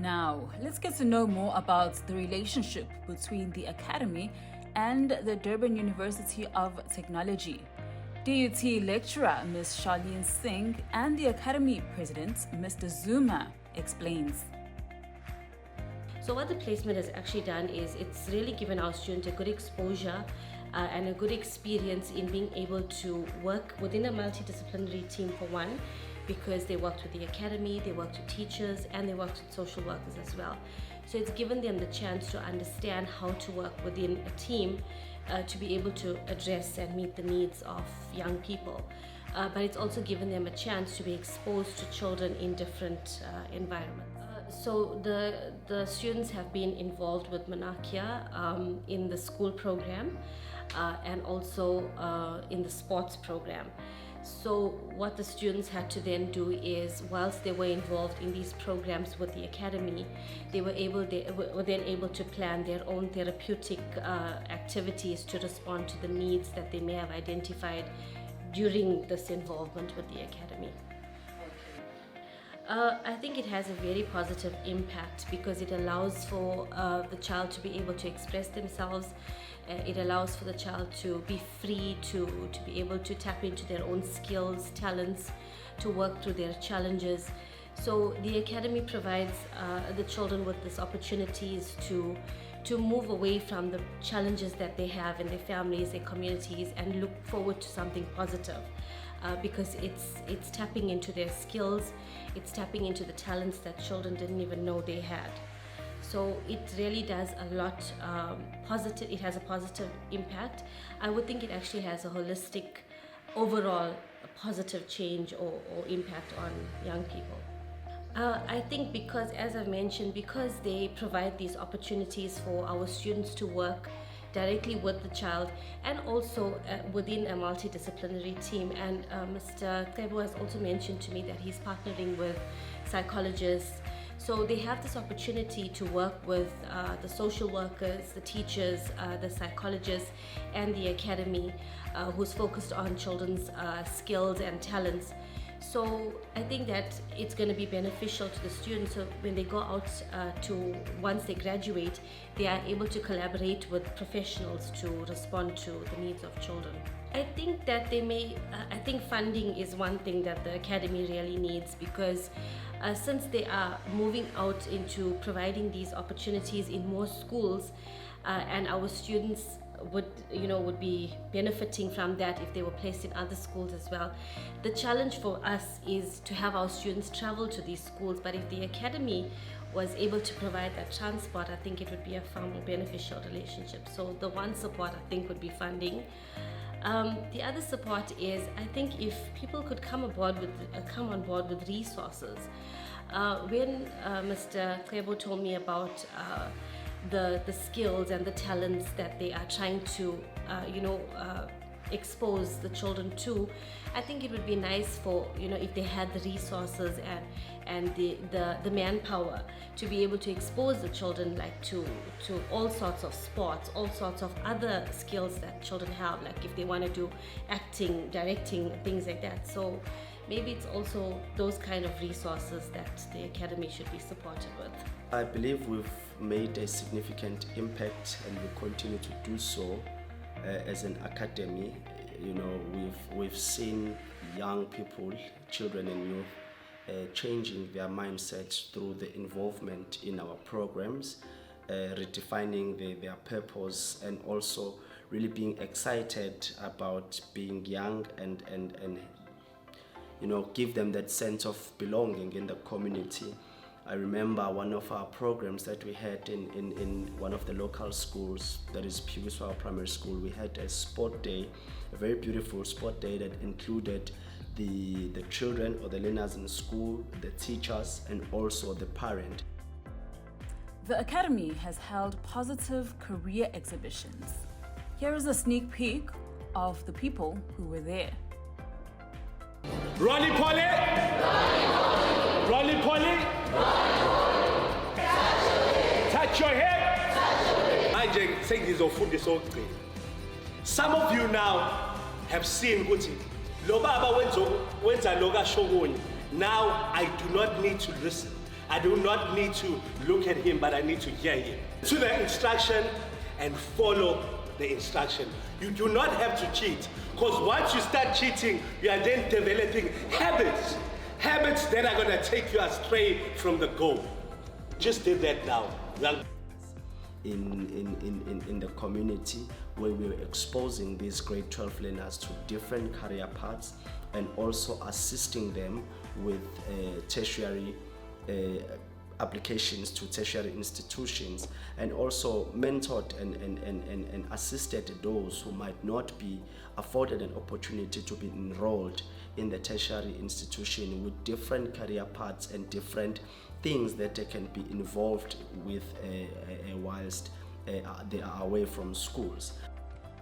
Now, let's get to know more about the relationship between the Academy and the Durban University of Technology. DUT lecturer Ms. Charlene Singh and the Academy president Mr. Zuma explains. So what the placement has actually done is it's really given our students a good exposure and a good experience in being able to work within a multidisciplinary team, for one, because they worked with the academy, they worked with teachers, and they worked with social workers as well. So it's given them the chance to understand how to work within a team to be able to address and meet the needs of young people. But it's also given them a chance to be exposed to children in different environments. So the students have been involved with Monarkhia in the school program and also in the sports program. So what the students had to then do is, whilst they were involved in these programs with the academy, they were then able to plan their own therapeutic activities to respond to the needs that they may have identified during this involvement with the academy. I think it has a very positive impact because it allows for the child to be able to express themselves. It allows for the child to be free to be able to tap into their own skills, talents, to work through their challenges. So the academy provides the children with these opportunities to move away from the challenges that they have in their families, their communities, and look forward to something positive. Because it's tapping into their skills, it's tapping into the talents that children didn't even know they had. So it really does a lot positive. It has a positive impact. I would think it actually has a holistic, overall positive change or impact on young people. I think because, as I've mentioned, because they provide these opportunities for our students to work directly with the child and also within a multidisciplinary team. And Mr. Tebo has also mentioned to me that he's partnering with psychologists. So they have this opportunity to work with the social workers, the teachers, the psychologists, and the academy who's focused on children's skills and talents. So I think that it's going to be beneficial to the students. So when they go out once they graduate, they are able to collaborate with professionals to respond to the needs of children. I think that I think funding is one thing that the academy really needs, because since they are moving out into providing these opportunities in more schools, and our students would be benefiting from that if they were placed in other schools as well. The challenge for us is to have our students travel to these schools, but if the academy was able to provide that transport, I think it would be a far more beneficial relationship. So the one support, I think, would be funding. The other support is, I think, if people could come on board with resources. When Mr. Tebo told me about the skills and the talents that they are trying to expose the children to, I think it would be nice for if they had the resources and the manpower to be able to expose the children to all sorts of sports, all sorts of other skills that children have, like if they want to do acting, directing, things like that. So maybe it's also those kind of resources that the academy should be supported with. I believe we've made a significant impact and we continue to do so as an academy. We've seen young people, children and youth changing their mindsets through the involvement in our programs, redefining their purpose, and also really being excited about being young and give them that sense of belonging in the community. I remember one of our programs that we had in one of the local schools, that is Pugiswa Primary School. We had a sport day, a very beautiful sport day that included the children or the learners in school, the teachers, and also the parent. The Academy has held positive career exhibitions. Here is a sneak peek of the people who were there. Ronnie Polly! Ronnie Polly! Touch your head! Manje sengizofundisa okuqina. Some of you now have seen ukuthi lo baba wenza lo kasho kunye. Now I do not need to listen. I do not need to look at him, but I need to hear him. To the instruction and follow the instruction. You do not have to cheat, because once you start cheating, you are then developing habits that are going to take you astray from the goal. Just did that now. In the community, where we were exposing these grade 12 learners to different career paths and also assisting them with tertiary applications to tertiary institutions, and also mentored and assisted those who might not be afforded an opportunity to be enrolled in the tertiary institution with different career paths and different things that they can be involved with whilst they are away from schools.